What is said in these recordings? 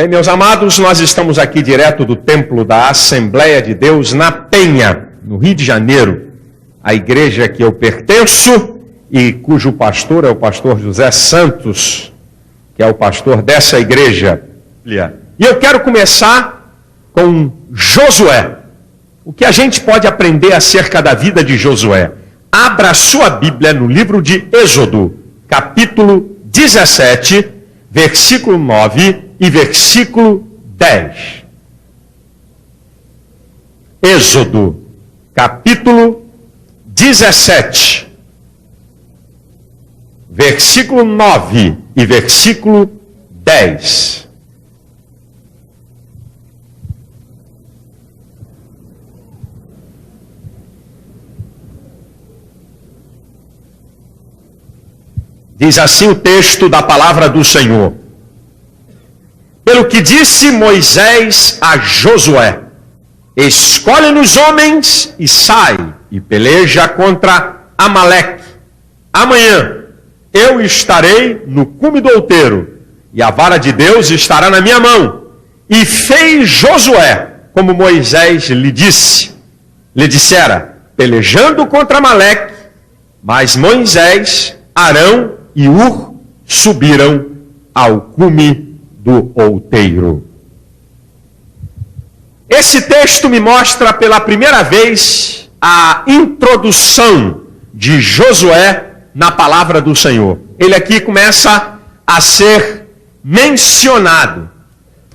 Bem, meus amados, nós estamos aqui direto do Templo da Assembleia de Deus na Penha, no Rio de Janeiro, a igreja a que eu pertenço e cujo pastor é o pastor José Santos, que é o pastor dessa igreja. E eu quero começar com Josué. O que a gente pode aprender acerca da vida de Josué? Abra sua Bíblia no livro de Êxodo, capítulo 17, versículo 9 e versículo 10. Êxodo, capítulo 17, versículo 9 e versículo 10. Diz assim o texto da palavra do Senhor. Pelo que disse Moisés a Josué: escolhe-nos homens e sai e peleja contra Amaleque. Amanhã eu estarei no cume do outeiro e a vara de Deus estará na minha mão. E fez Josué como Moisés lhe dissera, pelejando contra Amaleque. Mas Moisés, Arão e Ur subiram ao cume do outeiro. Esse texto me mostra pela primeira vez a introdução de Josué na palavra do Senhor. Ele aqui começa a ser mencionado.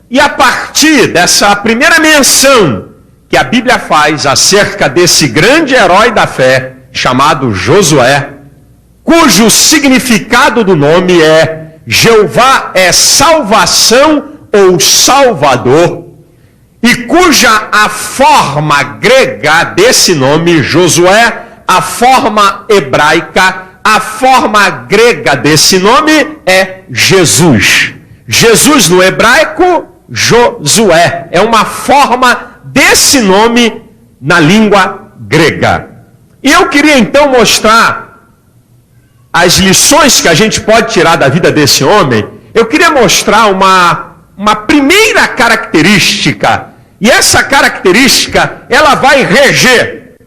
E a partir dessa primeira menção que a Bíblia faz acerca desse grande herói da fé chamado Josué, cujo significado do nome é Jeová é salvação ou salvador, e cuja a forma grega desse nome, Josué, a forma hebraica, a forma grega desse nome é Jesus. Jesus no hebraico, Josué, é uma forma desse nome na língua grega. E eu queria então mostrar as lições que a gente pode tirar da vida desse homem. Eu queria mostrar uma primeira característica, e essa característica, ela vai reger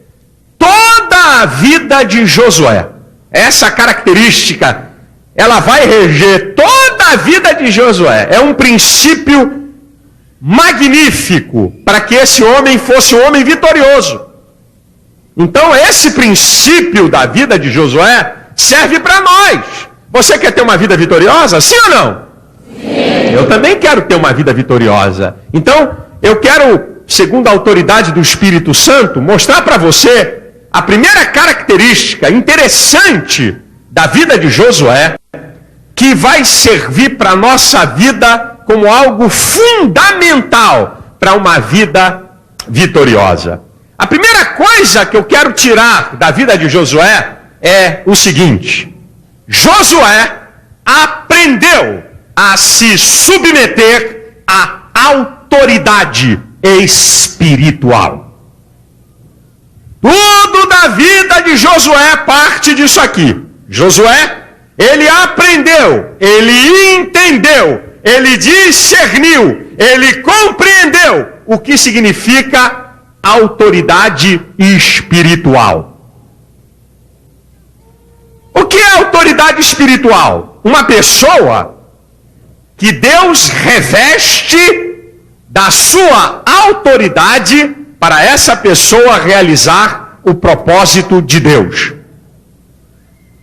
toda a vida de Josué. Essa característica, ela vai reger toda a vida de Josué. É um princípio magnífico para que esse homem fosse um homem vitorioso. Então, esse princípio da vida de Josué serve para nós. Você quer ter uma vida vitoriosa? Sim ou não? Sim. Eu também quero ter uma vida vitoriosa. Então, eu quero, segundo a autoridade do Espírito Santo, mostrar para você a primeira característica interessante da vida de Josué, que vai servir para a nossa vida como algo fundamental para uma vida vitoriosa. A primeira coisa que eu quero tirar da vida de Josué é o seguinte: Josué aprendeu a se submeter à autoridade espiritual. Tudo da vida de Josué parte disso aqui. Josué, ele aprendeu, ele entendeu, ele discerniu, ele compreendeu o que significa autoridade espiritual. O que é autoridade espiritual? Uma pessoa que Deus reveste da sua autoridade para essa pessoa realizar o propósito de Deus.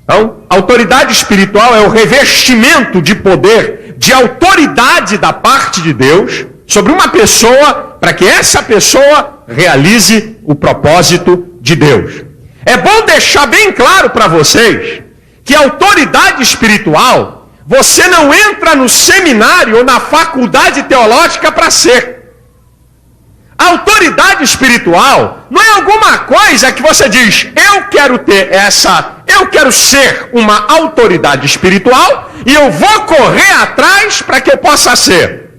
Então, autoridade espiritual é o revestimento de poder, de autoridade da parte de Deus sobre uma pessoa, para que essa pessoa realize o propósito de Deus. É bom deixar bem claro para vocês que autoridade espiritual, você não entra no seminário ou na faculdade teológica para ser. A autoridade espiritual não é alguma coisa que você diz, eu quero ser uma autoridade espiritual e eu vou correr atrás para que eu possa ser.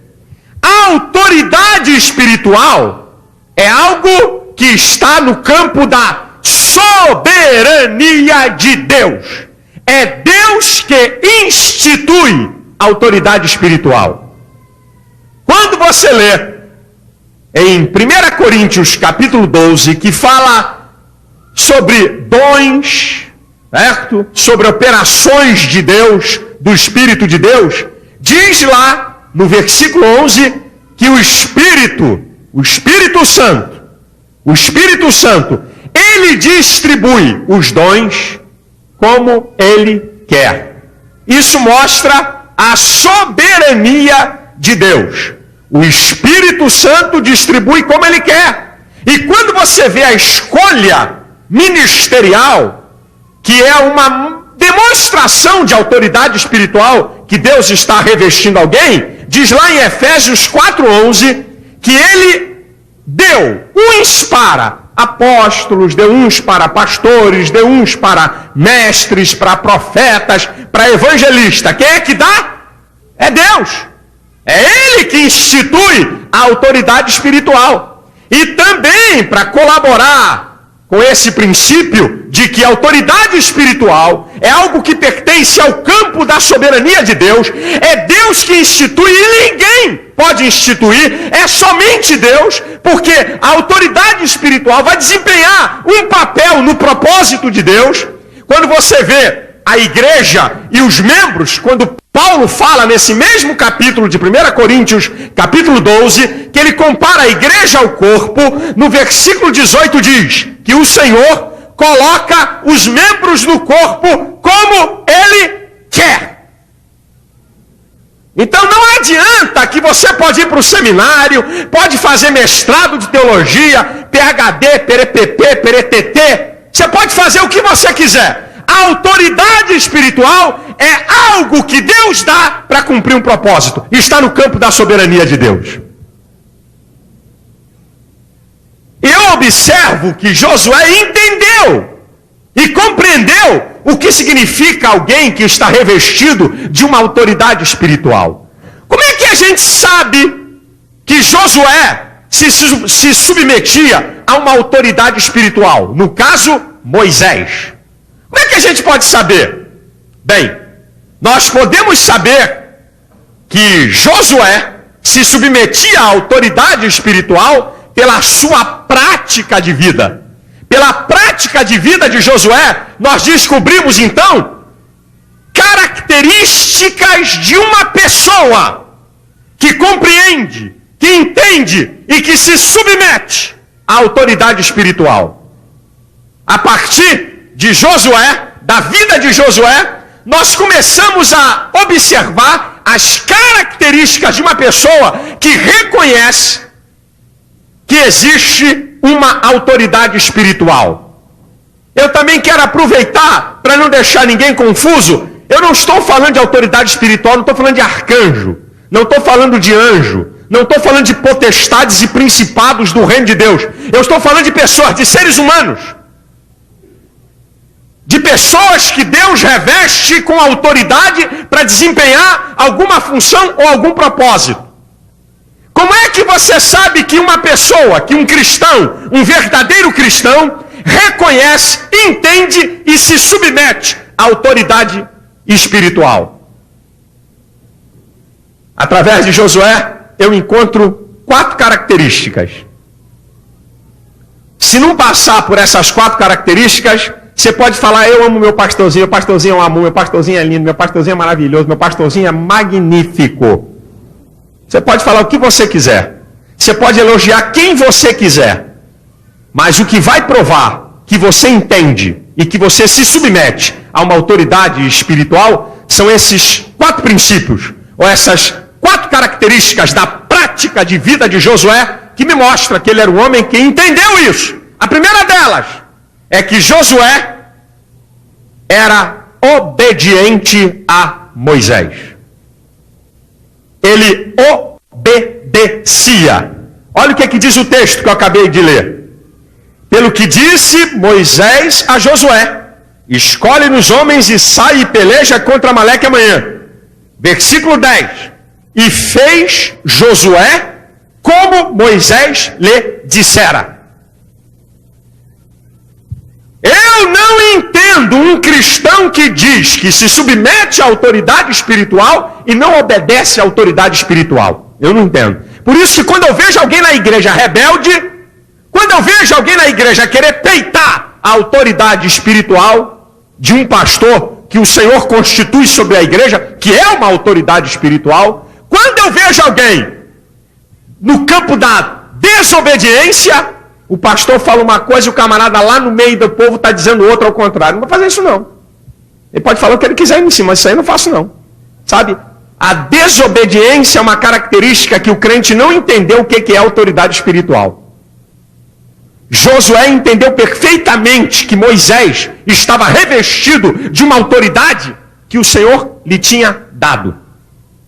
A autoridade espiritual é algo que está no campo da soberania de Deus. É Deus que institui a autoridade espiritual. Quando você lê em 1 Coríntios capítulo 12, que fala sobre dons, certo? Sobre operações de Deus, do Espírito de Deus, diz lá no versículo 11 que o Espírito Santo, ele distribui os dons como ele quer. Isso mostra a soberania de Deus. O Espírito Santo distribui como ele quer. E quando você vê a escolha ministerial, que é uma demonstração de autoridade espiritual que Deus está revestindo alguém, diz lá em Efésios 4:11 que ele deu uns para apóstolos, deu uns para pastores, deu uns para mestres, para profetas, para evangelistas. Quem é que dá? É Deus. É Ele que institui a autoridade espiritual. E também para colaborar com esse princípio de que a autoridade espiritual é algo que pertence ao campo da soberania de Deus, é Deus que institui e ninguém pode instituir, é somente Deus, porque a autoridade espiritual vai desempenhar um papel no propósito de Deus. Quando você vê a igreja e os membros, quando Paulo fala nesse mesmo capítulo de 1 Coríntios, capítulo 12, que ele compara a igreja ao corpo, no versículo 18 diz que o Senhor coloca os membros no corpo como Ele quer. Então não adianta que você pode ir para o seminário, pode fazer mestrado de teologia, PhD, PRPP, PRTT, você pode fazer o que você quiser. A autoridade espiritual é algo que Deus dá para cumprir um propósito. Está no campo da soberania de Deus. Eu observo que Josué entendeu e compreendeu o que significa alguém que está revestido de uma autoridade espiritual. Como é que a gente sabe que Josué se submetia a uma autoridade espiritual? No caso, Moisés. Como é que a gente pode saber? Bem, nós podemos saber que Josué se submetia à autoridade espiritual pela sua prática de vida. Pela prática de vida de Josué, nós descobrimos então características de uma pessoa que compreende, que entende e que se submete à autoridade espiritual. A partir de Josué, da vida de Josué, nós começamos a observar as características de uma pessoa que reconhece que existe uma autoridade espiritual. Eu também quero aproveitar, para não deixar ninguém confuso, eu não estou falando de autoridade espiritual, não estou falando de arcanjo, não estou falando de anjo, não estou falando de potestades e principados do reino de Deus. Eu estou falando de pessoas, de seres humanos. De pessoas que Deus reveste com autoridade para desempenhar alguma função ou algum propósito. Como é que você sabe que uma pessoa, que um cristão, um verdadeiro cristão, reconhece, entende e se submete à autoridade espiritual? Através de Josué, eu encontro 4 características. Se não passar por essas 4 características, você pode falar, eu amo meu pastorzinho é um amor, meu pastorzinho é lindo, meu pastorzinho é maravilhoso, meu pastorzinho é magnífico. Você pode falar o que você quiser. Você pode elogiar quem você quiser. Mas o que vai provar que você entende e que você se submete a uma autoridade espiritual são esses 4 princípios, ou essas 4 características da prática de vida de Josué, que me mostra que ele era um homem que entendeu isso. A primeira delas é que Josué era obediente a Moisés. Ele obedecia. Olha o que diz o texto que eu acabei de ler. Pelo que disse Moisés a Josué: escolhe-nos homens e sai e peleja contra Amaleque amanhã. Versículo 10. E fez Josué como Moisés lhe dissera. Eu não entendo um cristão que diz que se submete à autoridade espiritual e não obedece à autoridade espiritual. Eu não entendo. Por isso que quando eu vejo alguém na igreja rebelde, quando eu vejo alguém na igreja querer peitar a autoridade espiritual de um pastor que o Senhor constitui sobre a igreja, que é uma autoridade espiritual, quando eu vejo alguém no campo da desobediência, o pastor fala uma coisa e o camarada lá no meio do povo está dizendo outra ao contrário. Não vou fazer isso não. Ele pode falar o que ele quiser em cima, mas isso aí eu não faço não. Sabe? A desobediência é uma característica que o crente não entendeu o que é autoridade espiritual. Josué entendeu perfeitamente que Moisés estava revestido de uma autoridade que o Senhor lhe tinha dado.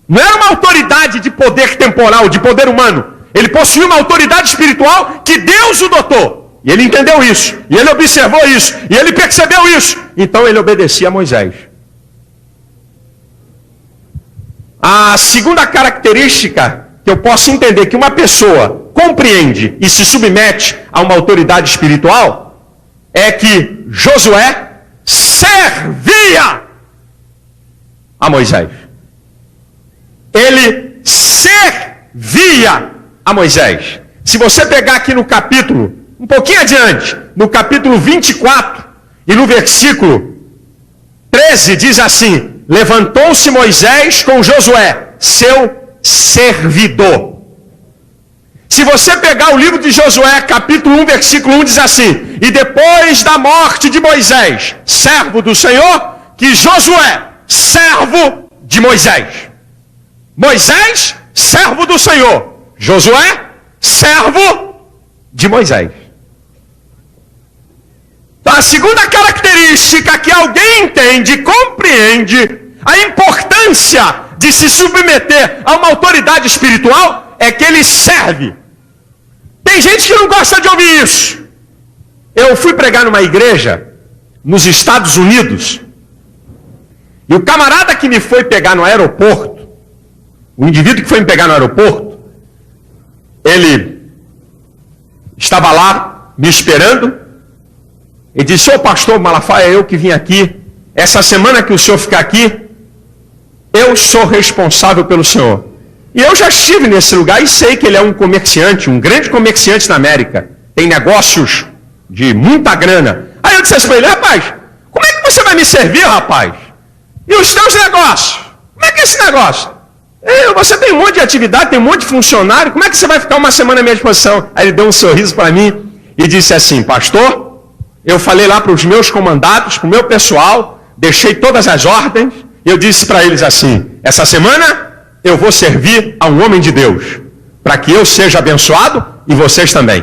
Não era uma autoridade de poder temporal, de poder humano. Ele possuía uma autoridade espiritual que Deus o dotou. E ele entendeu isso, e ele observou isso, e ele percebeu isso. Então ele obedecia a Moisés. A segunda característica que eu posso entender que uma pessoa compreende e se submete a uma autoridade espiritual é que Josué servia a Moisés. Ele servia a Moisés. Se você pegar aqui no capítulo, um pouquinho adiante, no capítulo 24 e no versículo 13, diz assim: levantou-se Moisés com Josué, seu servidor. Se você pegar o livro de Josué, capítulo 1, versículo 1, diz assim: e depois da morte de Moisés, servo do Senhor, que Josué, servo de Moisés. Moisés, servo do Senhor. Josué, servo de Moisés. Então, a segunda característica que alguém entende, compreende a importância de se submeter a uma autoridade espiritual é que ele serve. Tem gente que não gosta de ouvir isso. Eu fui pregar numa igreja nos Estados Unidos e o camarada que me foi pegar no aeroporto, o indivíduo que foi me pegar no aeroporto, ele estava lá me esperando e disse: ô pastor Malafaia, eu que vim aqui, essa semana que o senhor ficar aqui, eu sou responsável pelo senhor. E eu já estive nesse lugar e sei que ele é um comerciante, um grande comerciante na América, tem negócios de muita grana. Aí eu disse assim para ele: rapaz, como é que você vai me servir, rapaz? E os teus negócios? Como é que é esse negócio? Você tem um monte de atividade, tem um monte de funcionário, como é que você vai ficar uma semana à minha disposição? Aí ele deu um sorriso para mim e disse assim: pastor, eu falei lá para os meus comandados, para o meu pessoal, deixei todas as ordens, e eu disse para eles assim: essa semana eu vou servir a um homem de Deus, para que eu seja abençoado e vocês também.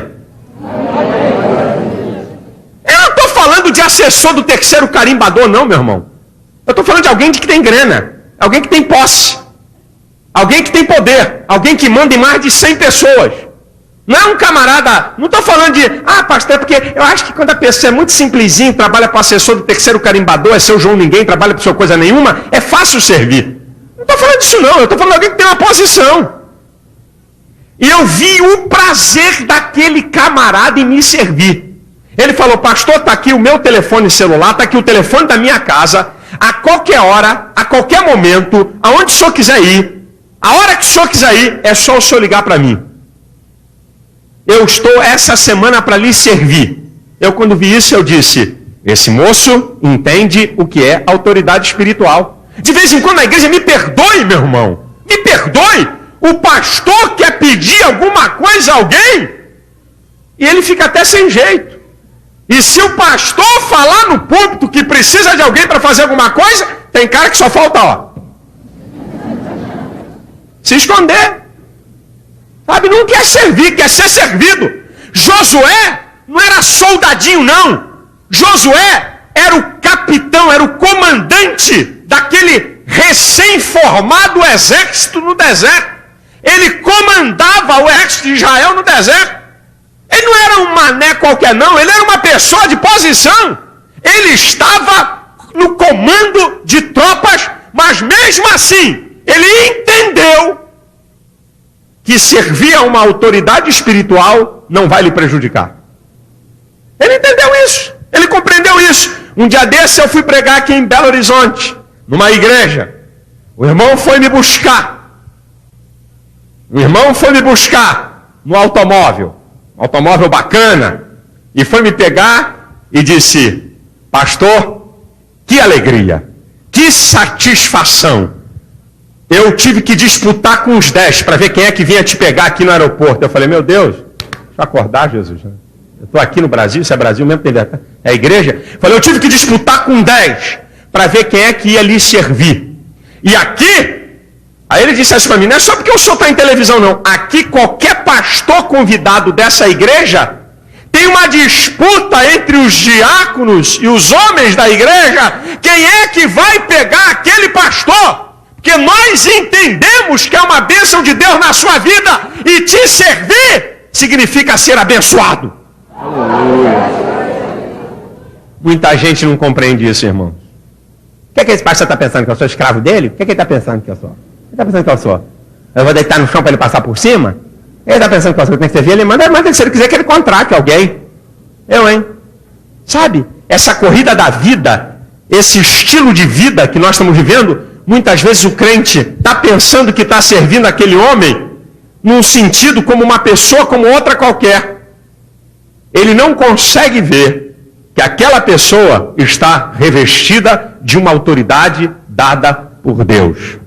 Eu não estou falando de assessor do terceiro carimbador não, meu irmão. Eu estou falando de alguém que tem grana, alguém que tem posse, alguém que tem poder, alguém que manda em mais de 100 pessoas. Não é um camarada, não estou falando de, pastor, porque eu acho que quando a pessoa é muito simplesinho, trabalha para assessor do terceiro carimbador, é seu João Ninguém, trabalha para sua coisa nenhuma, é fácil servir. Não estou falando disso não, eu estou falando de alguém que tem uma posição. E eu vi o prazer daquele camarada em me servir. Ele falou: pastor, está aqui o meu telefone celular, está aqui o telefone da minha casa, a qualquer hora, a qualquer momento, aonde o senhor quiser ir, a hora que o senhor quiser ir, é só o senhor ligar para mim. Eu estou essa semana para lhe servir. Eu, quando vi isso, eu disse: esse moço entende o que é autoridade espiritual. De vez em quando a igreja, me perdoe, meu irmão, me perdoe, o pastor quer pedir alguma coisa a alguém e ele fica até sem jeito. E se o pastor falar no púlpito que precisa de alguém para fazer alguma coisa, tem cara que só falta, se esconder. Sabe, não quer servir, quer ser servido. Josué não era soldadinho, não. Josué era o capitão, era o comandante daquele recém-formado exército no deserto. Ele comandava o exército de Israel no deserto. Ele não era um mané qualquer, não. Ele era uma pessoa de posição. Ele estava no comando de tropas, mas mesmo assim, ele entendeu que servir a uma autoridade espiritual não vai lhe prejudicar. Ele entendeu isso, ele compreendeu isso. Um dia desse eu fui pregar aqui em Belo Horizonte, numa igreja. O irmão foi me buscar. Um irmão foi me buscar no automóvel, um automóvel bacana, e foi me pegar e disse: pastor, que alegria, que satisfação. Eu tive que disputar com os 10 para ver quem é que vinha te pegar aqui no aeroporto. Eu falei: meu Deus, deixa eu acordar, Jesus. Eu estou aqui no Brasil, isso é Brasil mesmo, é a igreja. Eu falei: eu tive que disputar com 10 para ver quem é que ia lhe servir. E aqui, aí ele disse assim para mim: não é só porque o senhor está em televisão, não. Aqui qualquer pastor convidado dessa igreja tem uma disputa entre os diáconos e os homens da igreja. Quem é que vai pegar aquele pastor? Porque nós entendemos que é uma bênção de Deus na sua vida, e te servir significa ser abençoado. Muita gente não compreende isso, irmão. O que é que esse pastor está pensando? Que eu sou escravo dele? O que é que ele está pensando que eu sou? Ele está pensando que eu sou? Eu vou deitar no chão para ele passar por cima? Ele está pensando que eu sou, tem que servir, ele manda se ele quiser que ele contrate alguém. Eu, hein? Sabe, essa corrida da vida, esse estilo de vida que nós estamos vivendo, muitas vezes o crente está pensando que está servindo aquele homem num sentido como uma pessoa como outra qualquer. Ele não consegue ver que aquela pessoa está revestida de uma autoridade dada por Deus.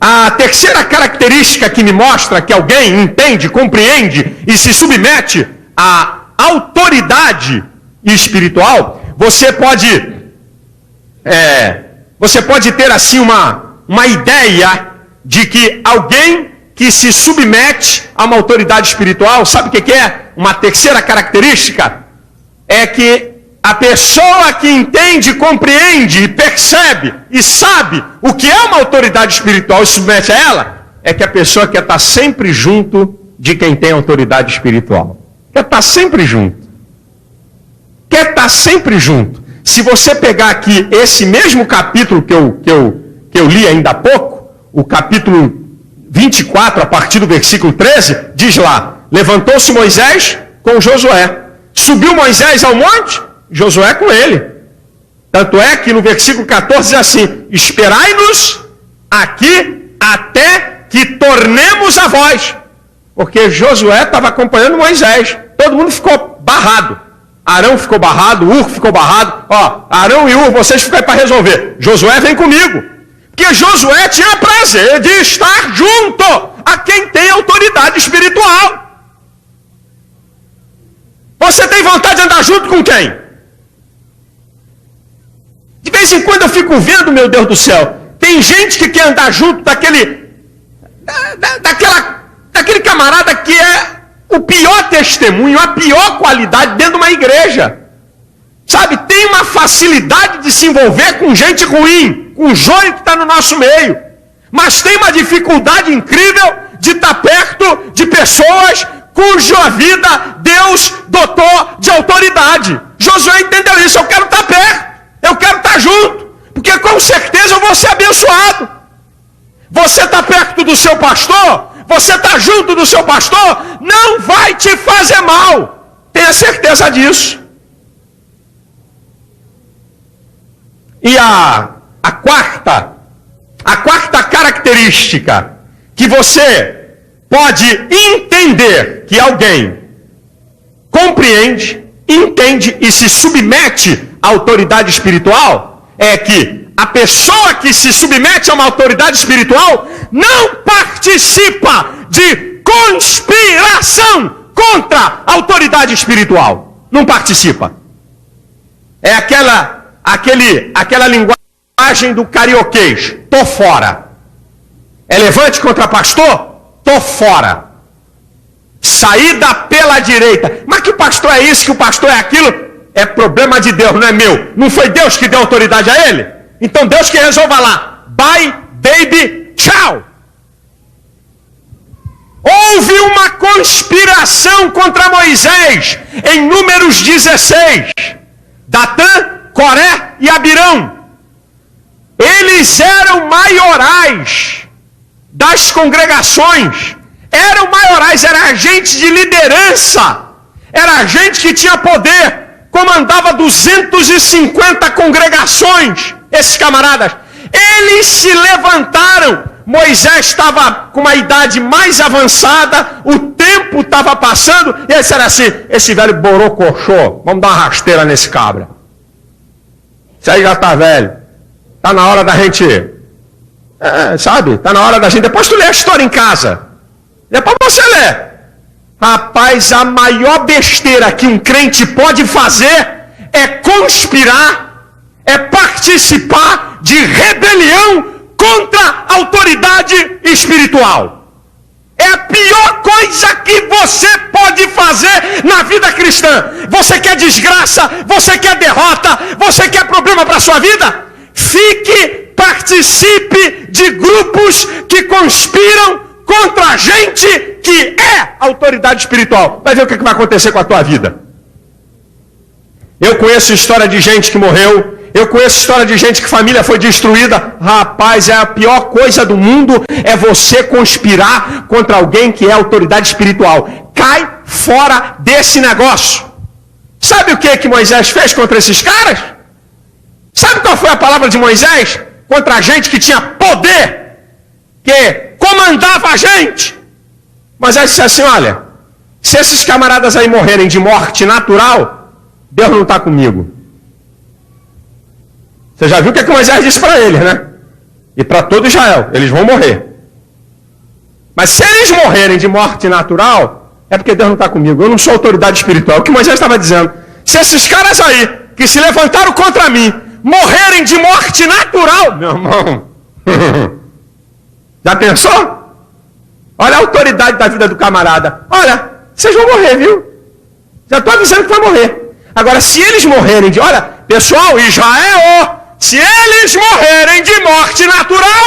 A terceira característica que me mostra que alguém entende, compreende e se submete à autoridade espiritual, você pode ter assim uma ideia de que alguém que se submete a uma autoridade espiritual, sabe o que é? Uma terceira característica é que a pessoa que entende, compreende e percebe e sabe o que é uma autoridade espiritual e se submete a ela, é que a pessoa quer estar sempre junto de quem tem autoridade espiritual. Quer estar sempre junto. Quer estar sempre junto. Se você pegar aqui esse mesmo capítulo que eu li ainda há pouco, o capítulo 24, a partir do versículo 13, diz lá: levantou-se Moisés com Josué. Subiu Moisés ao monte, Josué com ele. Tanto é que no versículo 14 diz assim: esperai-nos aqui até que tornemos a voz. Porque Josué estava acompanhando Moisés. Todo mundo ficou barrado. Arão ficou barrado, Ur ficou barrado. Ó, Arão e Ur, vocês ficam aí para resolver. Josué vem comigo. Porque Josué tinha prazer de estar junto a quem tem autoridade espiritual. Você tem vontade de andar junto com quem? De vez em quando eu fico vendo, meu Deus do céu, tem gente que quer andar junto daquele camarada que é o pior testemunho, a pior qualidade dentro de uma igreja. Sabe, tem uma facilidade de se envolver com gente ruim, com o joio que está no nosso meio. Mas tem uma dificuldade incrível de estar perto de pessoas cuja vida Deus dotou de autoridade. Josué entendeu isso: eu quero estar perto, eu quero estar junto, porque com certeza eu vou ser abençoado. Você está perto do seu pastor, você está junto do seu pastor, não vai te fazer mal. Tenha certeza disso. E a quarta característica que você pode entender que alguém compreende, entende e se submete à autoridade espiritual é que a pessoa que se submete a uma autoridade espiritual não participa de conspiração contra a autoridade espiritual. Não participa. É aquela linguagem do carioquês: tô fora. É levante contra pastor? Tô fora. Saída pela direita. Mas que o pastor é isso, que o pastor é aquilo? É problema de Deus, não é meu. Não foi Deus que deu autoridade a ele? Então Deus que resolva lá. Bye, baby, tchau. Houve uma conspiração contra Moisés em Números 16. Datã, Coré e Abirão. Eles eram maiorais das congregações. Eram maiorais, era gente de liderança. Era gente que tinha poder. Comandava 250 congregações. Esses camaradas. Eles se levantaram, Moisés estava com uma idade mais avançada, o tempo estava passando, e eles disseram assim, esse velho borocochô, vamos dar uma rasteira nesse cabra. Isso aí já está velho. Está na hora da gente, sabe? Está na hora da gente, depois tu lê a história em casa. Depois você lê. Rapaz, a maior besteira que um crente pode fazer é conspirar, é participar de rebelião contra a autoridade espiritual. É a pior coisa que você pode fazer na vida cristã. Você quer desgraça, você quer derrota, você quer problema para a sua vida? Participe de grupos que conspiram contra a gente que é autoridade espiritual. Vai ver o que vai acontecer com a tua vida. Eu conheço história de gente que morreu. Eu conheço história de gente que família foi destruída. Rapaz, é a pior coisa do mundo é você conspirar contra alguém que é autoridade espiritual. Cai fora desse negócio. Sabe o que Moisés fez contra esses caras? Sabe qual foi a palavra de Moisés? Contra a gente que tinha poder, que comandava a gente. Moisés disse assim, olha, se esses camaradas aí morrerem de morte natural, Deus não está comigo. Você já viu o que Moisés disse para eles, né? E para todo Israel, eles vão morrer. Mas se eles morrerem de morte natural, é porque Deus não está comigo. Eu não sou autoridade espiritual. É o que Moisés estava dizendo. Se esses caras aí, que se levantaram contra mim, morrerem de morte natural, meu irmão, já pensou? Olha a autoridade da vida do camarada. Olha, vocês vão morrer, viu? Já estou avisando que vai morrer. Agora, se eles morrerem de... Olha, pessoal, Israel, se eles morrerem de morte natural,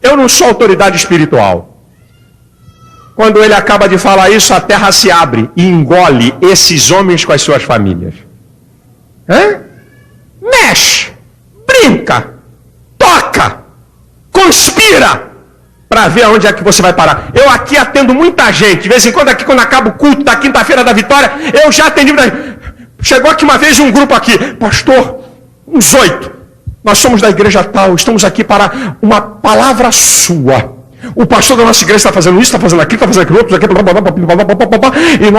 eu não sou autoridade espiritual. Quando ele acaba de falar isso, a terra se abre e engole esses homens com as suas famílias. Mexe, brinca, toca, conspira, para ver aonde é que você vai parar. Eu aqui atendo muita gente, de vez em quando aqui, quando acaba o culto da quinta-feira da Vitória, eu já atendi muita gente. Chegou aqui uma vez um grupo aqui, pastor, uns 8, nós somos da igreja tal, estamos aqui para uma palavra sua. O pastor da nossa igreja está fazendo isso, está fazendo aquilo, está fazendo aquilo outro, e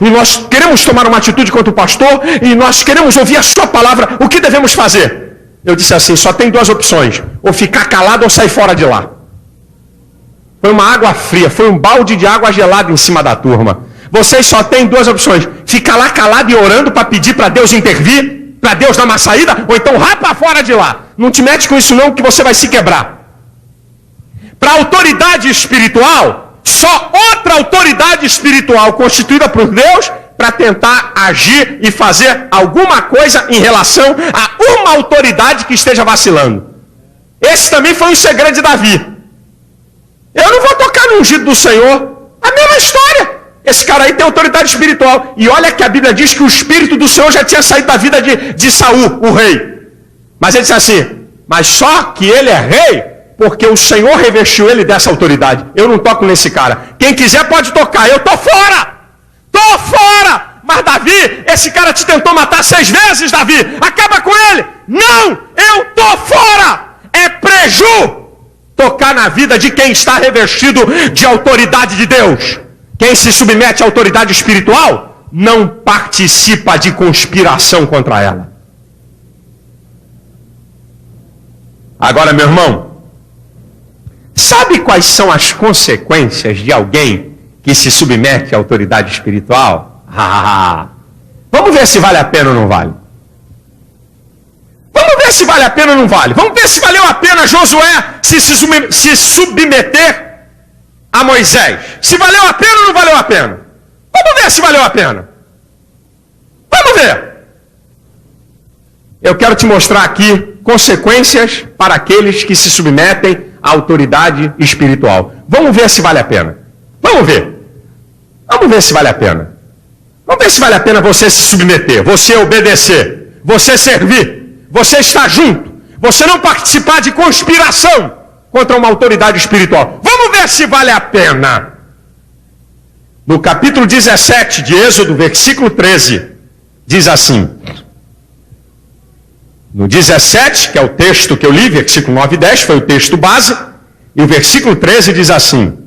nós queremos tomar uma atitude contra o pastor, e nós queremos ouvir a sua palavra, o que devemos fazer? Eu disse assim, só tem 2 opções, ou ficar calado ou sair fora de lá. Foi uma água fria, foi um balde de água gelada em cima da turma. Vocês só têm 2 opções, ficar lá calado e orando para pedir para Deus intervir, para Deus dar uma saída, ou então rapa fora de lá. Não te mete com isso não, que você vai se quebrar. Para a autoridade espiritual, só outra autoridade espiritual constituída por Deus para tentar agir e fazer alguma coisa em relação a uma autoridade que esteja vacilando. Esse também foi um segredo de Davi. Eu não vou tocar no ungido do Senhor. A mesma história. Esse cara aí tem autoridade espiritual. E olha que a Bíblia diz que o Espírito do Senhor já tinha saído da vida de Saul, o rei. Mas ele disse assim, mas só que ele é rei porque o Senhor revestiu ele dessa autoridade. Eu não toco nesse cara. Quem quiser pode tocar. Eu tô fora. Tô fora. Mas Davi, esse cara te tentou matar 6 vezes, Davi. Acaba com ele. Não, eu tô fora. É preju tocar na vida de quem está revestido de autoridade de Deus. Quem se submete à autoridade espiritual não participa de conspiração contra ela. Agora, meu irmão, sabe quais são as consequências de alguém que se submete à autoridade espiritual? Vamos ver se vale a pena ou não vale. Vamos ver se vale a pena ou não vale. Vamos ver se valeu a pena Josué se submeter a Moisés. Se valeu a pena ou não valeu a pena? Vamos ver se valeu a pena. Vamos ver. Eu quero te mostrar aqui consequências para aqueles que se submetem à autoridade espiritual. Vamos ver se vale a pena. Vamos ver. Vamos ver se vale a pena. Vamos ver se vale a pena você se submeter, você obedecer, você servir, você estar junto, você não participar de conspiração contra uma autoridade espiritual. Vamos ver se vale a pena. No capítulo 17 de Êxodo, versículo 13, diz assim. No 17, que é o texto que eu li, versículo 9 e 10, foi o texto base, E o versículo 13 diz assim: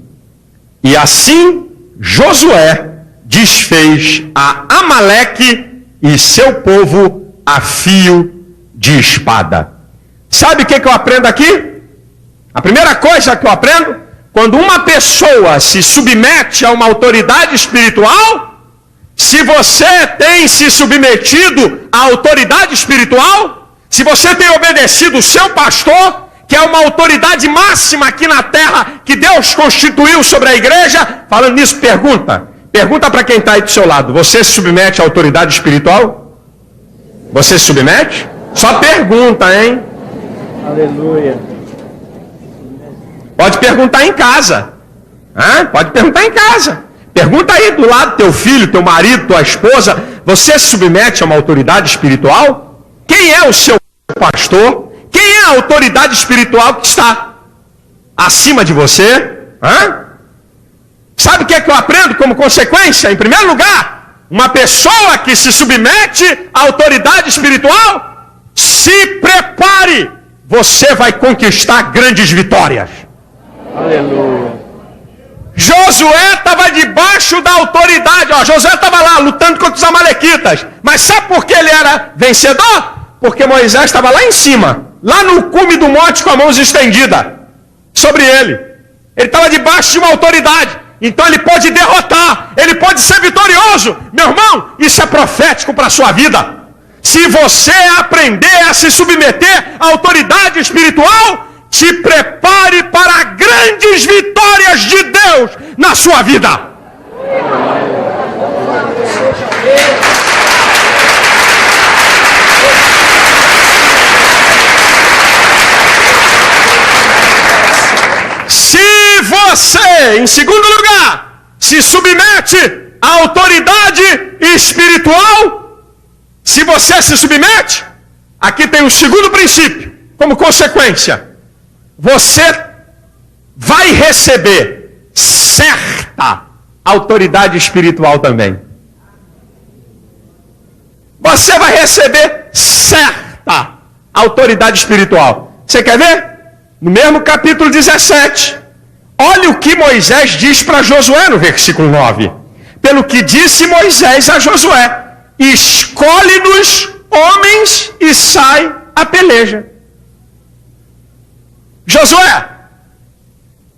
e assim Josué desfez a Amaleque e seu povo a fio de espada. Sabe o que eu aprendo aqui? A primeira coisa que eu aprendo: quando uma pessoa se submete a uma autoridade espiritual, se você tem se submetido à autoridade espiritual, se você tem obedecido o seu pastor, que é uma autoridade máxima aqui na terra, que Deus constituiu sobre a igreja, falando nisso, pergunta para quem está aí do seu lado: você se submete à autoridade espiritual? Você se submete? Só pergunta, hein? Aleluia. Pode perguntar em casa. Pode perguntar em casa. Pergunta aí do lado do teu filho, teu marido, tua esposa: você se submete a uma autoridade espiritual? Quem é o seu pastor? Quem é a autoridade espiritual que está acima de você? Sabe o que é que eu aprendo como consequência? Em primeiro lugar, uma pessoa que se submete à autoridade espiritual, se prepare, você vai conquistar grandes vitórias. Aleluia. Josué estava debaixo da autoridade. Josué estava lá lutando contra os amalequitas. Mas sabe por que ele era vencedor? Porque Moisés estava lá em cima, lá no cume do monte, com a mão estendida sobre ele. Ele estava debaixo de uma autoridade. Então ele pode derrotar, ele pode ser vitorioso. Meu irmão, isso é profético para a sua vida. Se você aprender a se submeter à autoridade espiritual, te prepare para grandes vitórias de Deus na sua vida. Se você, em segundo lugar, se submete à autoridade espiritual, se você se submete, aqui tem um segundo princípio, como consequência: você vai receber certa autoridade espiritual também. Você vai receber certa autoridade espiritual. Você quer ver? No mesmo capítulo 17, olha o que Moisés diz para Josué no versículo 9. Pelo que disse Moisés a Josué: escolhe-nos homens e sai a peleja. Josué,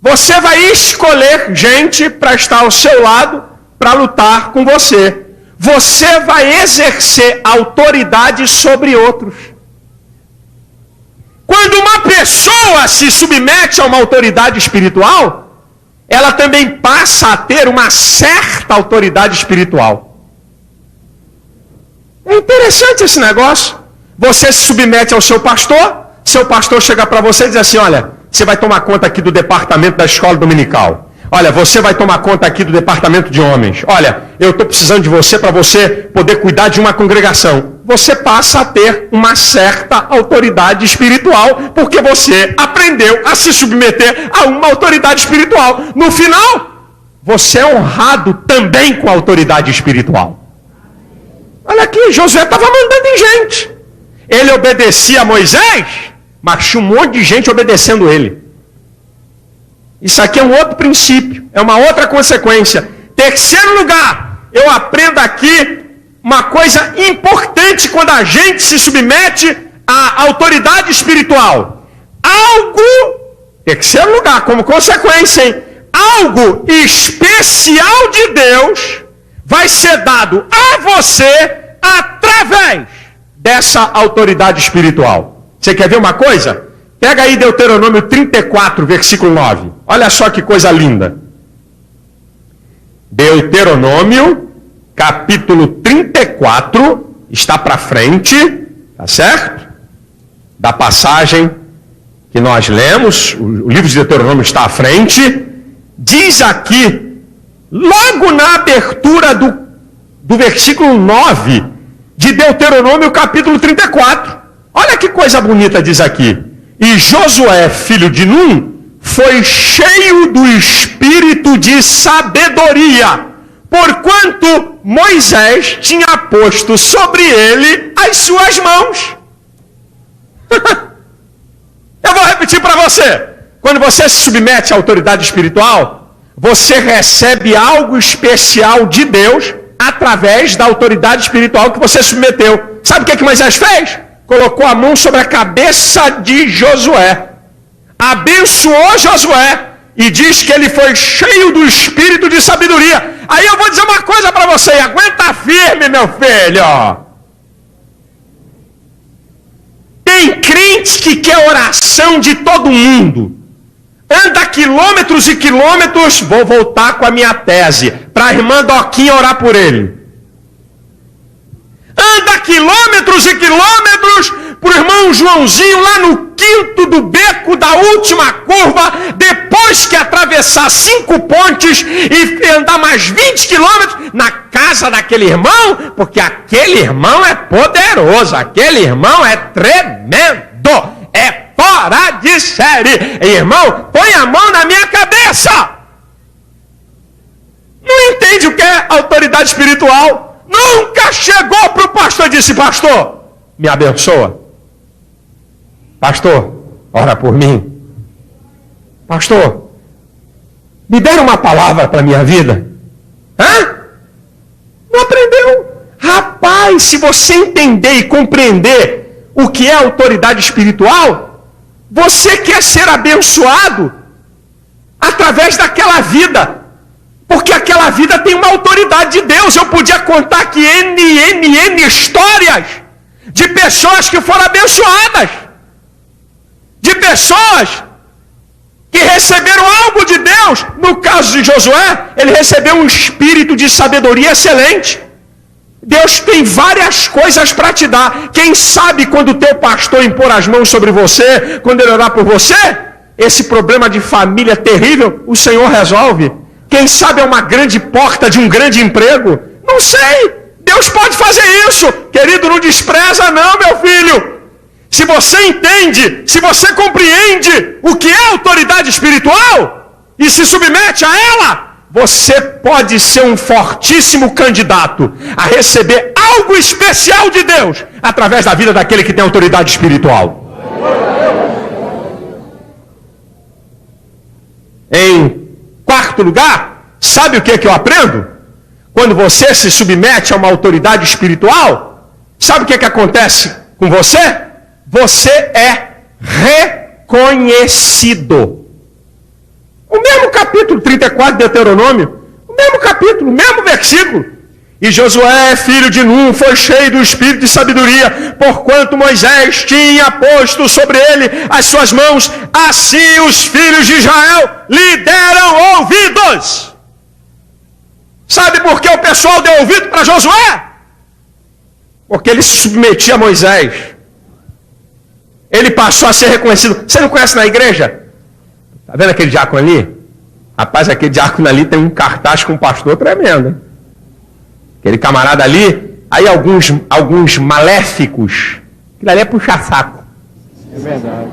você vai escolher gente para estar ao seu lado, para lutar com você. Você vai exercer autoridade sobre outros. Quando uma pessoa se submete a uma autoridade espiritual, ela também passa a ter uma certa autoridade espiritual. É interessante esse negócio. Você se submete ao seu pastor chega para você e diz assim: olha, você vai tomar conta aqui do departamento da escola dominical. Olha, você vai tomar conta aqui do departamento de homens. Olha, eu estou precisando de você para você poder cuidar de uma congregação. Você passa a ter uma certa autoridade espiritual, porque você aprendeu a se submeter a uma autoridade espiritual. No final, você é honrado também com a autoridade espiritual. Olha aqui, Josué estava mandando em gente. Ele obedecia a Moisés, mas tinha um monte de gente obedecendo ele. Isso aqui é um outro princípio, é uma outra consequência. Terceiro lugar, eu aprendo aqui uma coisa importante quando a gente se submete à autoridade espiritual. Terceiro lugar, como consequência, hein? Algo especial de Deus vai ser dado a você através dessa autoridade espiritual. Você quer ver uma coisa? Pega aí Deuteronômio 34, versículo 9. Olha só que coisa linda. Deuteronômio, capítulo 34, está para frente, tá certo? Da passagem que nós lemos, o livro de Deuteronômio está à frente. Diz aqui, logo na abertura do versículo 9 de Deuteronômio, capítulo 34. Olha que coisa bonita diz aqui. E Josué, filho de Num, foi cheio do espírito de sabedoria, porquanto Moisés tinha posto sobre ele as suas mãos. Eu vou repetir para você. quando você se submete à autoridade espiritual, você recebe algo especial de Deus através da autoridade espiritual que você submeteu. Sabe o que Moisés fez? Colocou a mão sobre a cabeça de Josué, abençoou Josué e diz que ele foi cheio do espírito de sabedoria. Aí eu vou dizer uma coisa para você, aguenta firme, meu filho. Tem crente que quer oração de todo mundo. Anda quilômetros e quilômetros, vou voltar com a minha tese, para a irmã Doquinha orar por ele. Anda quilômetros e quilômetros para o irmão Joãozinho lá no quinto do beco da última curva, depois que atravessar 5 pontes e andar mais 20 quilômetros na casa daquele irmão, porque aquele irmão é poderoso, aquele irmão é tremendo, é fora de série. Irmão, põe a mão na minha cabeça. Não entende o que é autoridade espiritual. Nunca chegou para o pastor e disse: pastor, me abençoa. Pastor, ora por mim. Pastor, me dê uma palavra para a minha vida. Hã? Não aprendeu. Rapaz, se você entender e compreender o que é autoridade espiritual, você quer ser abençoado através daquela vida. Porque aquela vida tem uma autoridade de Deus. Eu podia contar aqui N histórias de pessoas que foram abençoadas. De pessoas que receberam algo de Deus. No caso de Josué, ele recebeu um espírito de sabedoria excelente. Deus tem várias coisas para te dar. Quem sabe quando o teu pastor impor as mãos sobre você, quando ele orar por você, esse problema de família terrível, o Senhor resolve. Quem sabe é uma grande porta de um grande emprego? Não sei. Deus pode fazer isso. Querido, não despreza não, meu filho. Se você entende, se você compreende o que é autoridade espiritual e se submete a ela, você pode ser um fortíssimo candidato a receber algo especial de Deus através da vida daquele que tem autoridade espiritual. Em quarto lugar, sabe o que eu aprendo? Quando você se submete a uma autoridade espiritual, sabe o que acontece com você? Você é reconhecido. O mesmo capítulo 34 de Deuteronômio, o mesmo capítulo, o mesmo versículo. E Josué, filho de Nun, foi cheio do espírito de sabedoria, porquanto Moisés tinha posto sobre ele as suas mãos, assim os filhos de Israel lhe deram ouvidos. Sabe por que o pessoal deu ouvido para Josué? Porque ele se submetia a Moisés. Ele passou a ser reconhecido. Você não conhece na igreja? Está vendo aquele diácono ali? Rapaz, aquele diácono ali tem um cartaz com um pastor tremendo, hein? Aquele camarada ali, aí alguns maléficos, aquilo ali é puxa-saco. É verdade.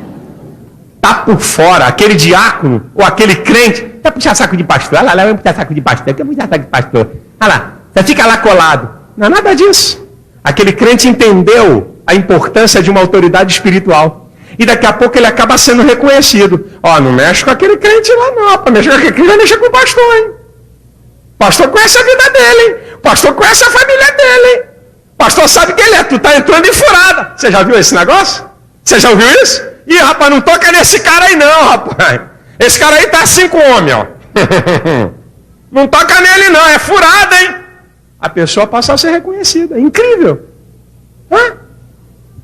Tá por fora, aquele diácono ou aquele crente, é puxa-saco de pastor. Olha lá, é puxa-saco de pastor, que é puxa-saco de pastor. Olha lá, você fica lá colado. Não é nada disso. Aquele crente entendeu a importância de uma autoridade espiritual. E daqui a pouco ele acaba sendo reconhecido. Ó, não mexe com aquele crente lá não, para mexer com aquele crente, vai mexer com o pastor, hein? O pastor conhece a vida dele, hein? O pastor conhece a família dele, hein? O pastor sabe quem ele é, tu tá entrando em furada. Você já viu esse negócio? Você já ouviu isso? Ih, rapaz, não toca nesse cara aí não, rapaz. Esse cara aí tá assim com o homem, ó. Não toca nele não, é furada, hein? A pessoa passa a ser reconhecida, é incrível. Hã?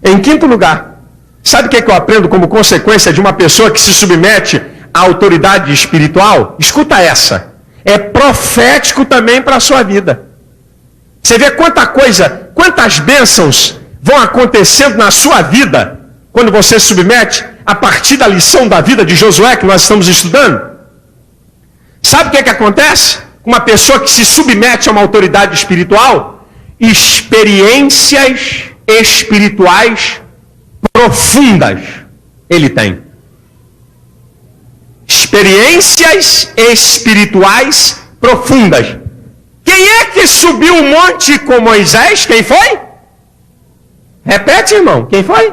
Em quinto lugar, sabe o que eu aprendo como consequência de uma pessoa que se submete à autoridade espiritual? Escuta essa. É profético também para a sua vida. Você vê quantas bênçãos vão acontecendo na sua vida quando você se submete a partir da lição da vida de Josué que nós estamos estudando? Sabe o que acontece com uma pessoa que se submete a uma autoridade espiritual? Experiências espirituais profundas ele tem. Experiências espirituais profundas. Quem é que subiu o monte com Moisés? Quem foi? Repete, irmão. Quem foi?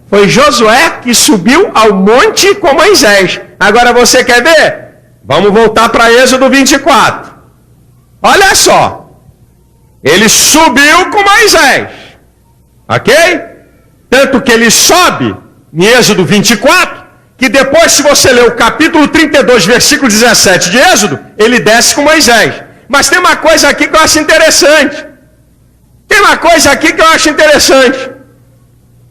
Foi Josué que subiu ao monte com Moisés. Agora você quer ver? Vamos voltar para Êxodo 24. Olha só. Ele subiu com Moisés. Ok? Tanto que ele sobe em Êxodo 24, que depois, se você ler o capítulo 32, versículo 17 de Êxodo, ele desce com Moisés. Mas tem uma coisa aqui que eu acho interessante.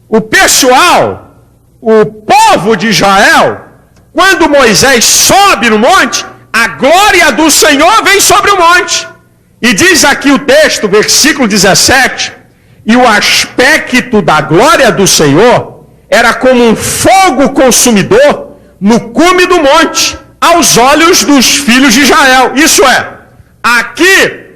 O pessoal, o povo de Israel, quando Moisés sobe no monte, a glória do Senhor vem sobre o monte. E diz aqui o texto, versículo 17, e o aspecto da glória do Senhor era como um fogo consumidor no cume do monte, aos olhos dos filhos de Israel. Isso é, aqui,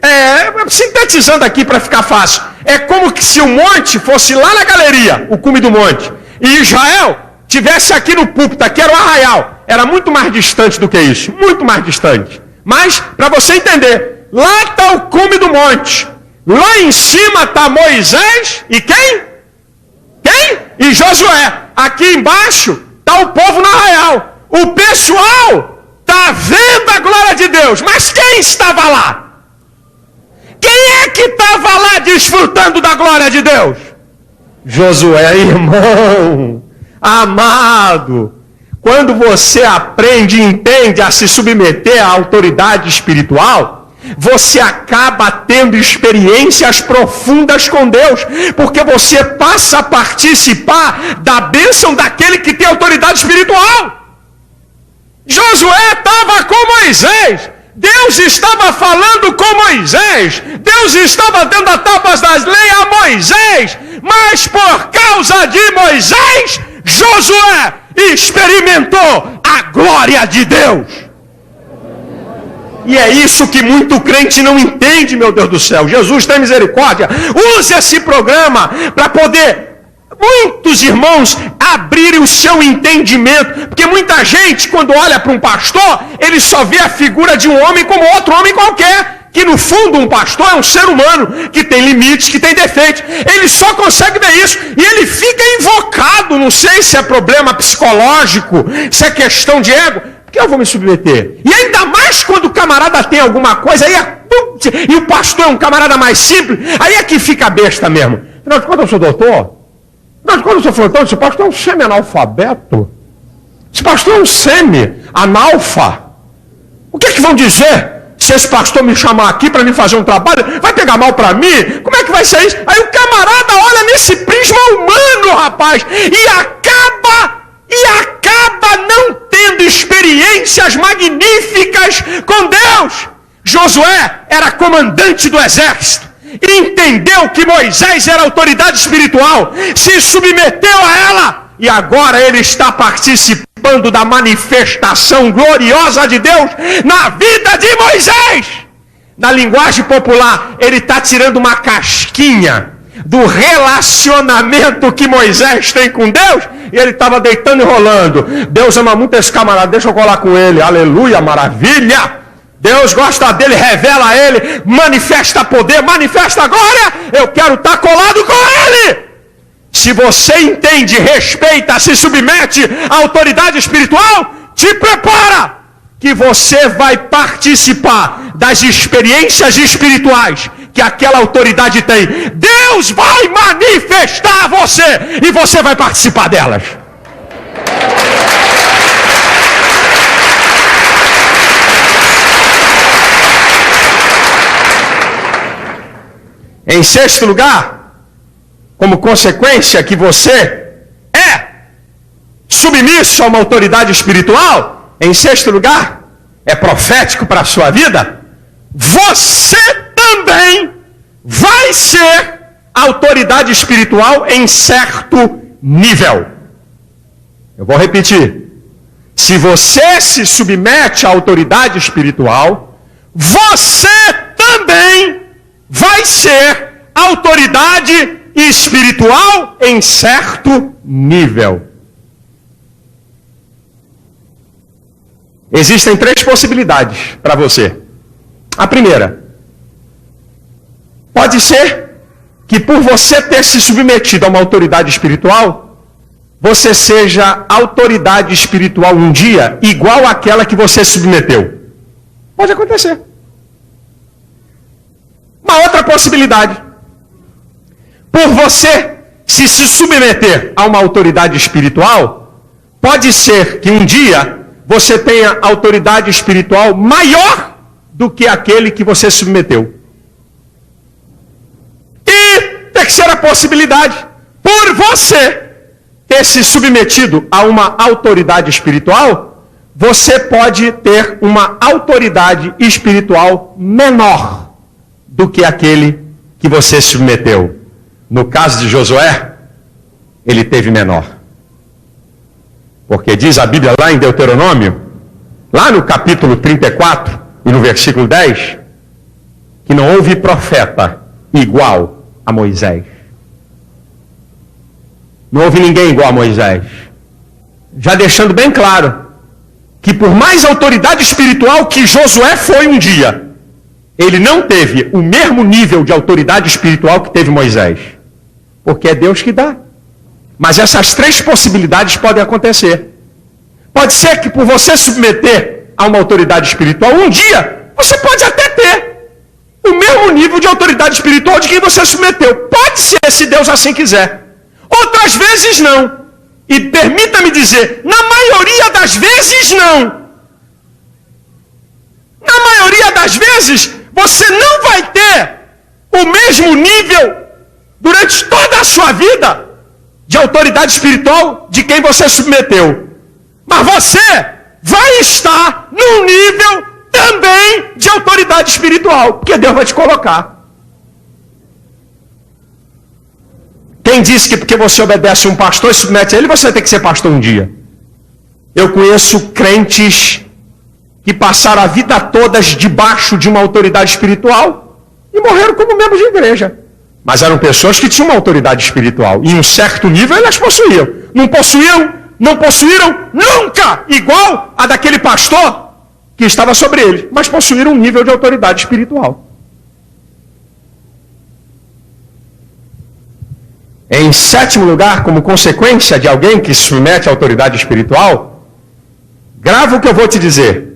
sintetizando aqui para ficar fácil, é como que se o monte fosse lá na galeria, o cume do monte, e Israel tivesse aqui no púlpito, aqui era o arraial. Era muito mais distante do que isso, muito mais distante. Mas, para você entender, lá está o cume do monte, lá em cima está Moisés e quem? E Josué. Aqui embaixo está o povo no arraial. O pessoal está vendo a glória de Deus, mas quem estava lá? Quem é que estava lá desfrutando da glória de Deus? Josué, irmão, amado. Quando você aprende e entende a se submeter à autoridade espiritual, você acaba tendo experiências profundas com Deus, porque você passa a participar da bênção daquele que tem autoridade espiritual. Josué estava com Moisés, Deus estava falando com Moisés, Deus estava dando as tábuas das leis a Moisés, mas por causa de Moisés, Josué experimentou a glória de Deus. E é isso que muito crente não entende, meu Deus do céu. Jesus tem misericórdia. Use esse programa para poder, muitos irmãos, abrirem o seu entendimento. Porque muita gente, quando olha para um pastor, ele só vê a figura de um homem como outro homem qualquer. Que no fundo um pastor é um ser humano, que tem limites, que tem defeitos. Ele só consegue ver isso. E ele fica invocado, não sei se é problema psicológico, se é questão de ego. Por que eu vou me submeter? E ainda mais quando o camarada tem alguma coisa, aí e o pastor é um camarada mais simples, aí é que fica besta mesmo. Afinal de contas, eu sou doutor. Afinal de contas, eu sou frontão. Esse pastor é um semi-analfabeto. Esse pastor é um semi-analfa. O que é que vão dizer? Se esse pastor me chamar aqui para me fazer um trabalho, vai pegar mal para mim? Como é que vai ser isso? Aí o camarada olha nesse prisma humano, rapaz, e acaba não tendo experiências magníficas com Deus. Josué era comandante do exército, entendeu que Moisés era autoridade espiritual, se submeteu a ela, e agora ele está participando da manifestação gloriosa de Deus na vida de Moisés. Na linguagem popular, ele está tirando uma casquinha do relacionamento que Moisés tem com Deus, e ele estava deitando e rolando. Deus ama muito esse camarada, deixa eu colar com ele, aleluia, maravilha. Deus gosta dele, revela a ele, manifesta poder, manifesta glória, eu quero estar colado com ele. Se você entende, respeita, se submete à autoridade espiritual, te prepara, que você vai participar das experiências espirituais que aquela autoridade tem. Deus vai manifestar a você e você vai participar delas. Em sexto lugar, como consequência que você é submisso a uma autoridade espiritual, em sexto lugar, é profético para a sua vida, você também vai ser autoridade espiritual em certo nível. Eu vou repetir. Se você se submete à autoridade espiritual, você também vai ser autoridade espiritual em certo nível. Existem três possibilidades para você. A primeira, pode ser que por você ter se submetido a uma autoridade espiritual, você seja autoridade espiritual um dia igual àquela que você submeteu. Pode acontecer. Uma outra possibilidade. Por você se submeter a uma autoridade espiritual, pode ser que um dia você tenha autoridade espiritual maior do que aquele que você submeteu. E terceira possibilidade, por você ter se submetido a uma autoridade espiritual, você pode ter uma autoridade espiritual menor do que aquele que você submeteu. No caso de Josué, ele teve menor. Porque diz a Bíblia lá em Deuteronômio, lá no capítulo 34 e no versículo 10, que não houve profeta igual a Moisés. Não houve ninguém igual a Moisés. Já deixando bem claro que por mais autoridade espiritual que Josué foi um dia, ele não teve o mesmo nível de autoridade espiritual que teve Moisés. Porque é Deus que dá. Mas essas três possibilidades podem acontecer. Pode ser que por você submeter a uma autoridade espiritual, um dia você pode até ter o mesmo nível de autoridade espiritual de quem você submeteu. Pode ser, se Deus assim quiser. Outras vezes não. E permita-me dizer, na maioria das vezes não. Na maioria das vezes, você não vai ter o mesmo nível durante toda a sua vida de autoridade espiritual de quem você submeteu. Mas você vai estar num nível também de autoridade espiritual, porque Deus vai te colocar. Quem disse que porque você obedece um pastor e submete a ele, você tem que ser pastor um dia? Eu conheço crentes que passaram a vida toda debaixo de uma autoridade espiritual e morreram como membros de igreja. Mas eram pessoas que tinham uma autoridade espiritual. E em um certo nível elas possuíam. Não possuíram nunca igual a daquele pastor que estava sobre eles. Mas possuíram um nível de autoridade espiritual. Em sétimo lugar, como consequência de alguém que se submete à autoridade espiritual, grava o que eu vou te dizer.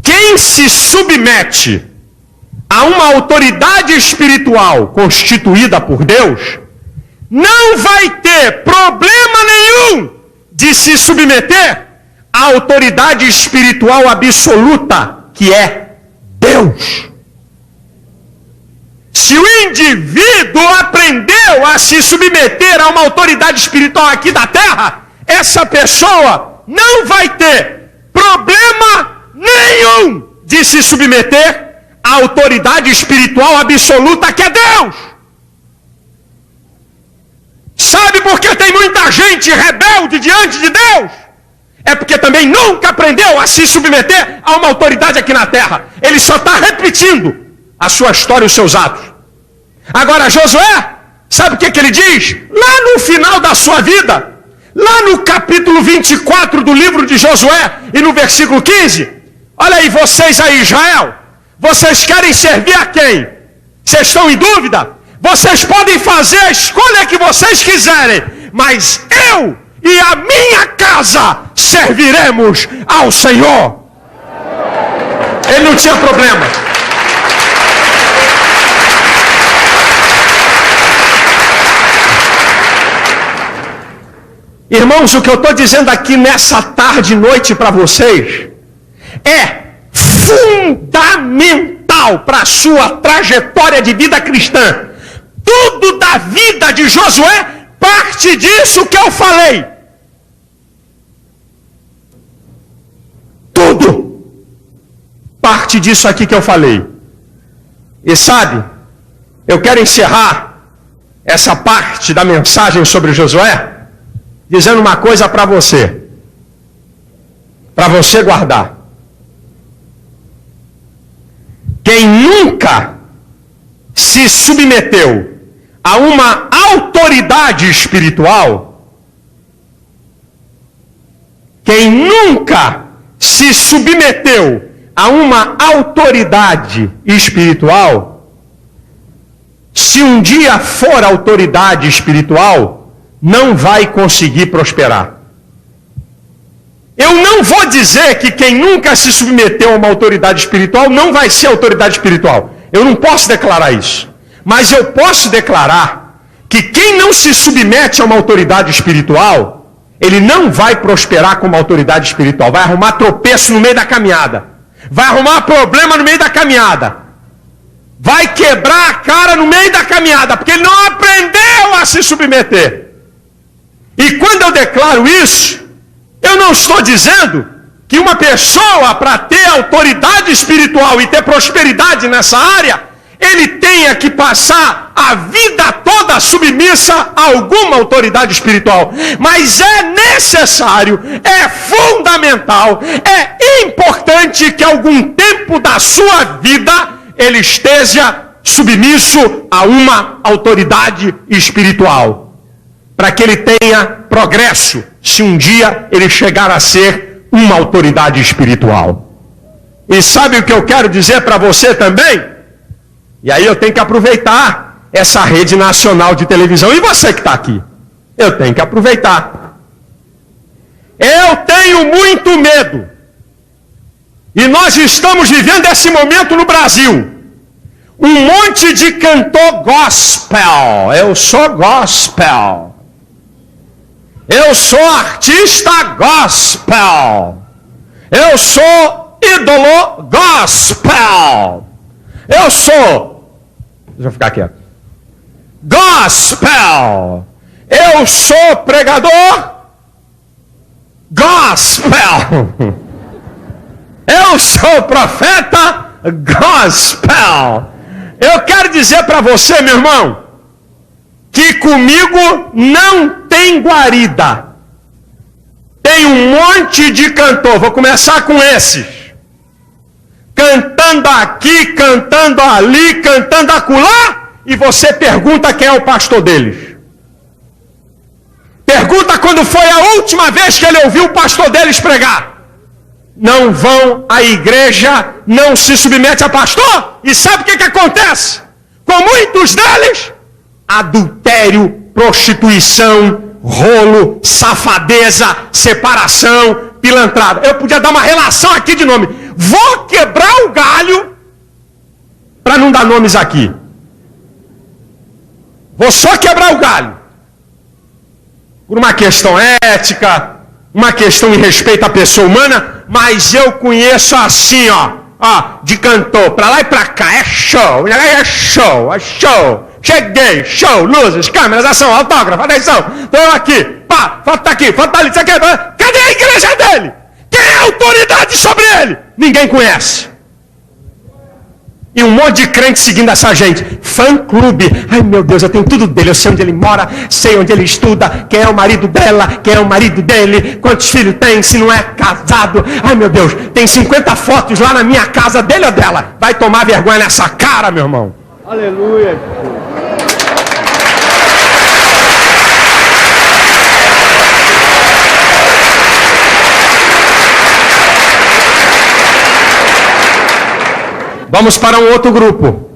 Quem se submete a uma autoridade espiritual constituída por Deus, não vai ter problema nenhum de se submeter à autoridade espiritual absoluta, que é Deus. Se o indivíduo aprendeu a se submeter a uma autoridade espiritual aqui da terra, essa pessoa não vai ter problema nenhum de se submeter à autoridade espiritual absoluta que é Deus. Sabe por que tem muita gente rebelde diante de Deus? É porque também nunca aprendeu a se submeter a uma autoridade aqui na terra. Ele só está repetindo a sua história e os seus atos. Agora Josué, sabe o que ele diz? Lá no final da sua vida, lá no capítulo 24 do livro de Josué e no versículo 15, olha aí, vocês aí, Israel, vocês querem servir a quem? Vocês estão em dúvida? Vocês podem fazer a escolha que vocês quiserem, mas eu e a minha casa serviremos ao Senhor. Ele não tinha problema. Irmãos, o que eu estou dizendo aqui nessa tarde e noite para vocês é fundamental para a sua trajetória de vida cristã. Tudo da vida de Josué parte disso que eu falei. Tudo parte disso aqui que eu falei. E sabe, eu quero encerrar essa parte da mensagem sobre Josué dizendo uma coisa para você guardar. Quem nunca se submeteu a uma autoridade espiritual, quem nunca se submeteu a uma autoridade espiritual, se um dia for autoridade espiritual, não vai conseguir prosperar. Eu não vou dizer que quem nunca se submeteu a uma autoridade espiritual não vai ser autoridade espiritual. Eu não posso declarar isso. Mas eu posso declarar que quem não se submete a uma autoridade espiritual, ele não vai prosperar como autoridade espiritual. Vai arrumar tropeço no meio da caminhada. Vai arrumar problema no meio da caminhada. Vai quebrar a cara no meio da caminhada, porque ele não aprendeu a se submeter. E quando eu declaro isso, eu não estou dizendo que uma pessoa, para ter autoridade espiritual e ter prosperidade nessa área, ele tenha que passar a vida toda submissa a alguma autoridade espiritual. Mas é necessário, é fundamental, é importante que algum tempo da sua vida ele esteja submisso a uma autoridade espiritual, para que ele tenha progresso, se um dia ele chegar a ser uma autoridade espiritual. E sabe o que eu quero dizer para você também? E aí eu tenho que aproveitar essa rede nacional de televisão. E você que está aqui? Eu tenho que aproveitar. Eu tenho muito medo. E nós estamos vivendo esse momento no Brasil. Um monte de cantor gospel. Eu sou gospel. Eu sou artista gospel. Eu sou ídolo gospel. Eu sou... Deixa eu ficar quieto. Gospel. Eu sou pregador gospel. Eu sou profeta gospel. Eu quero dizer para você, meu irmão, que comigo não tem guarida. Tem um monte de cantor. Vou começar com esses. Cantando aqui, cantando ali, cantando acolá. E você pergunta quem é o pastor deles. Pergunta quando foi a última vez que ele ouviu o pastor deles pregar. Não vão à igreja, não se submete a pastor. E sabe o que acontece com muitos deles? Adultério, prostituição, rolo, safadeza, separação, pilantrada. Eu podia dar uma relação aqui de nome. Vou quebrar o galho para não dar nomes aqui. Vou só quebrar o galho. Por uma questão ética, uma questão em respeito à pessoa humana, mas eu conheço assim, de cantor, para lá e para cá, é show, é show, é show. Cheguei, show, luzes, câmeras, ação, autógrafo, atenção, estou aqui, pá, foto tá aqui, foto tá ali, cadê a igreja dele? Quem é a autoridade sobre ele? Ninguém conhece. E um monte de crente seguindo essa gente. Fã-clube. Ai meu Deus, eu tenho tudo dele. Eu sei onde ele mora, sei onde ele estuda, quem é o marido dela, quem é o marido dele, quantos filhos tem, se não é casado. Ai meu Deus, tem 50 fotos lá na minha casa, dele ou dela. Vai tomar vergonha nessa cara, meu irmão. Aleluia. Vamos para um outro grupo.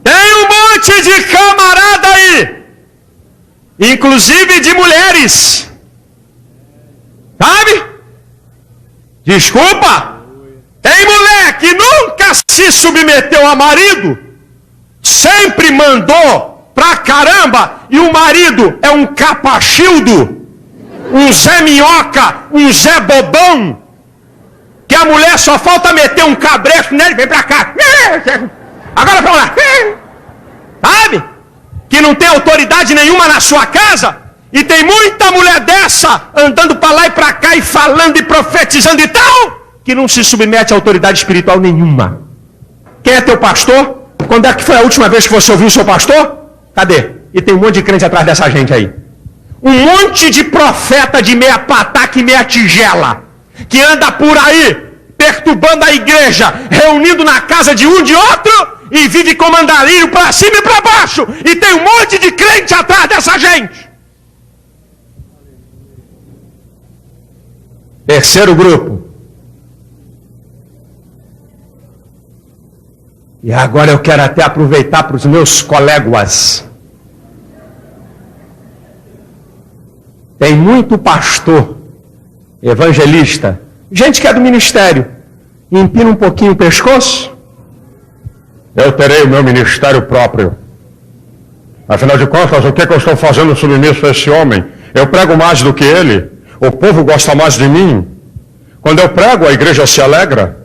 Tem um monte de camarada aí, inclusive de mulheres. Sabe? Desculpa. Tem mulher que nunca se submeteu a marido, sempre mandou pra caramba, e o marido é um capachildo, um Zé Minhoca, um Zé Bobão, que a mulher só falta meter um cabresto nele, vem pra cá. Agora vamos lá. Sabe? Que não tem autoridade nenhuma na sua casa. E tem muita mulher dessa andando pra lá e pra cá e falando e profetizando e tal, que não se submete a autoridade espiritual nenhuma. Quem é teu pastor? Quando é que foi a última vez que você ouviu o seu pastor? Cadê? E tem um monte de crente atrás dessa gente aí. Um monte de profeta de meia pataca e meia tigela, que anda por aí, perturbando a igreja, reunindo na casa de um de outro, e vive com mandarinho para cima e para baixo, e tem um monte de crente atrás dessa gente. Terceiro grupo. E agora eu quero até aproveitar para os meus colegas. Tem muito pastor, evangelista, gente que é do ministério, empina um pouquinho o pescoço. Eu terei o meu ministério próprio. Afinal de contas, o que é que eu estou fazendo submisso a esse homem? Eu prego mais do que ele. O povo gosta mais de mim. Quando eu prego, a igreja se alegra.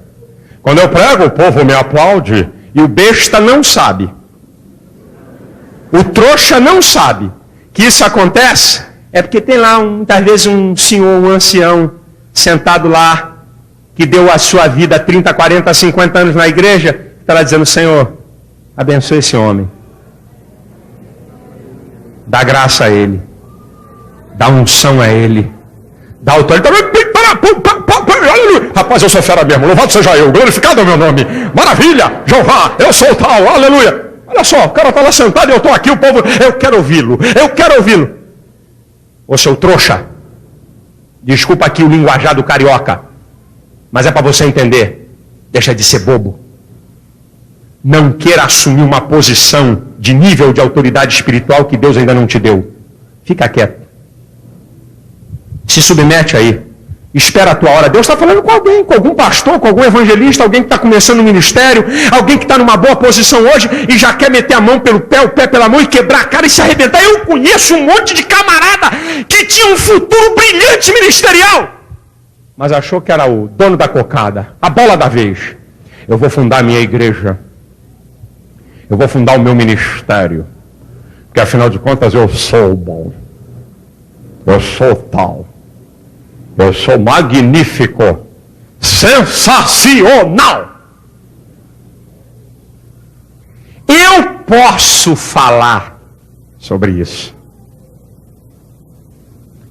Quando eu prego, o povo me aplaude. E o besta não sabe. O trouxa não sabe que isso acontece. É porque tem lá, muitas vezes, um senhor, um ancião, sentado lá, que deu a sua vida 30, 40, 50 anos na igreja, está lá dizendo: Senhor, abençoe esse homem. Dá graça a ele. Dá unção a ele. Dá autoridade. Rapaz, eu sou fera mesmo. Louvado seja eu. Glorificado é o meu nome. Maravilha. Jeová, eu sou tal. Aleluia. Olha só, o cara está lá sentado e eu estou aqui. O povo, eu quero ouvi-lo. Eu quero ouvi-lo. Ô seu trouxa. Desculpa aqui o linguajar do carioca. Mas é para você entender. Deixa de ser bobo. Não queira assumir uma posição de nível de autoridade espiritual que Deus ainda não te deu. Fica quieto. Se submete aí. Espera a tua hora. Deus está falando com alguém, com algum pastor, com algum evangelista, alguém que está começando no ministério, alguém que está numa boa posição hoje e já quer meter a mão pelo pé, o pé pela mão e quebrar a cara e se arrebentar. Eu conheço um monte de camarada que tinha um futuro brilhante ministerial, mas achou que era o dono da cocada, a bola da vez. Eu vou fundar a minha igreja. Eu vou fundar o meu ministério. Porque afinal de contas eu sou bom. Eu sou tal. Eu sou magnífico. Sensacional. Eu posso falar sobre isso.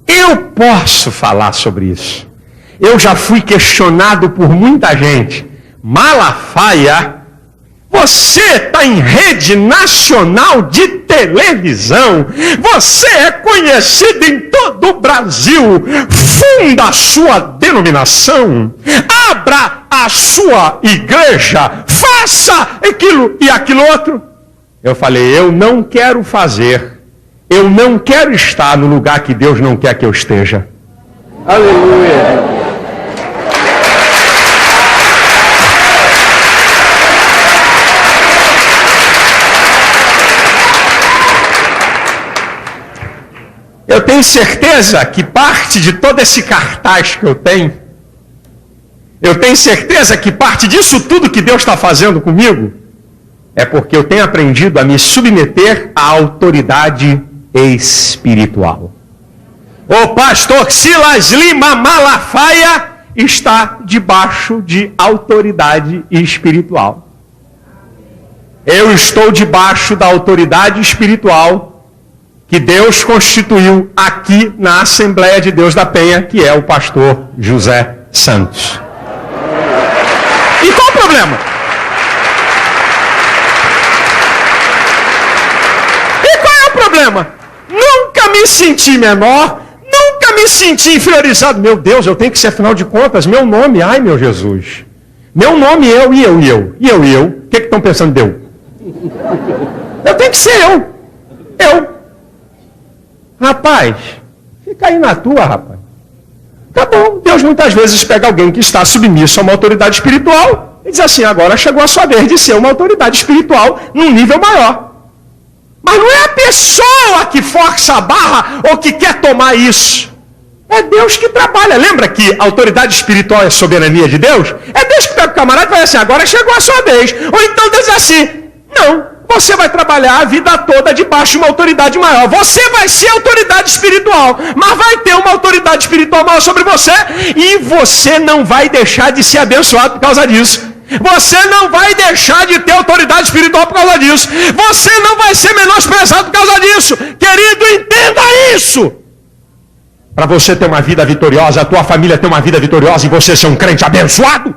Eu posso falar sobre isso. Eu já fui questionado por muita gente. Malafaia, você está em rede nacional de televisão. Você é conhecido em todo o Brasil. Funda a sua denominação. Abra a sua igreja. Faça aquilo e aquilo outro. Eu falei, eu não quero fazer. Eu não quero estar no lugar que Deus não quer que eu esteja. Aleluia. Eu tenho certeza que parte de todo esse cartaz que eu tenho certeza que parte disso tudo que Deus está fazendo comigo, é porque eu tenho aprendido a me submeter à autoridade espiritual. O pastor Silas Lima Malafaia está debaixo de autoridade espiritual. Eu estou debaixo da autoridade espiritual que Deus constituiu aqui na Assembleia de Deus da Penha, que é o pastor José Santos. E qual o problema? E qual é o problema? Nunca me senti menor, nunca me senti inferiorizado. Meu Deus, eu tenho que ser, afinal de contas, meu nome, ai meu Jesus. Meu nome, eu. O que estão pensando de eu? Eu tenho que ser eu. Rapaz, fica aí na tua, rapaz. Tá bom, Deus muitas vezes pega alguém que está submisso a uma autoridade espiritual e diz assim, agora chegou a sua vez de ser uma autoridade espiritual num nível maior. Mas não é a pessoa que força a barra ou que quer tomar isso. É Deus que trabalha. Lembra que a autoridade espiritual é a soberania de Deus? É Deus que pega o camarada e fala assim, agora chegou a sua vez. Ou então Deus diz assim, não. Você vai trabalhar a vida toda debaixo de uma autoridade maior. Você vai ser autoridade espiritual, mas vai ter uma autoridade espiritual maior sobre você e você não vai deixar de ser abençoado por causa disso. Você não vai deixar de ter autoridade espiritual por causa disso. Você não vai ser menosprezado por causa disso. Querido, entenda isso. Para você ter uma vida vitoriosa, a tua família ter uma vida vitoriosa e você ser um crente abençoado.